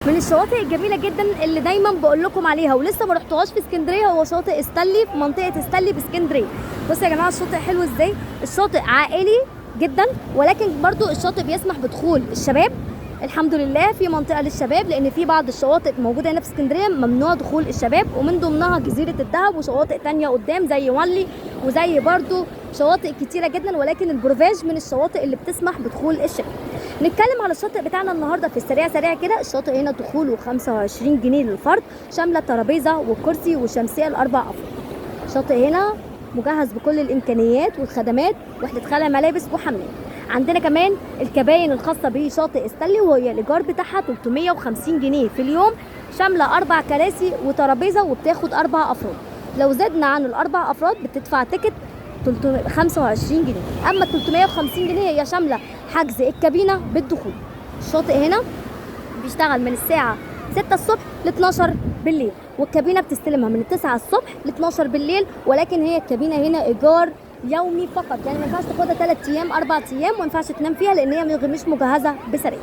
من الشواطئ الجميله جدا اللي دايما بقول لكم عليها ولسه ما رحتوهاش في اسكندريه هو شاطئ استانلي في منطقه استانلي في اسكندريه. بصوا يا جماعه الشاطئ حلو ازاي. الشاطئ عائلي جدا، ولكن برضو الشاطئ بيسمح بدخول الشباب. الحمد لله في منطقه للشباب، لان في بعض الشواطئ موجوده هنا في اسكندريه ممنوع دخول الشباب، ومن ضمنها جزيره الدهب وشواطئ تانية قدام زي وانلي وزي برضو شواطئ كتيره جدا، ولكن البروفاج من الشواطئ اللي بتسمح بدخول الشباب. نتكلم على الشاطئ بتاعنا النهارده في السريع سريع كده. الشاطئ هنا دخوله 25 جنيه للفرد، شامله ترابيزه وكرسي وشمسيه لاربع افراد. الشاطئ هنا مجهز بكل الامكانيات والخدمات، وحده خلع ملابس وحمام. عندنا كمان الكباين الخاصه بشاطئ استانلي، وهي الايجار بتاعها 350 جنيه في اليوم، شامله 4 كراسي وترابيزه وبتاخد 4 افراد. لو زدنا عن الاربع افراد بتدفع تيكت 325 جنيه. اما 350 جنيه هي شامله حجز الكابينه بالدخول. الشاطئ هنا بيشتغل من الساعه 6 الصبح ل 12 بالليل، والكابينه بتستلمها من 9 الصبح ل 12 بالليل، ولكن هي الكابينه هنا ايجار يومي فقط، يعني ما ينفعش تاخدها 3 ايام 4 ايام، وما ينفعش تنام فيها لان هي مش مجهزه بسراير.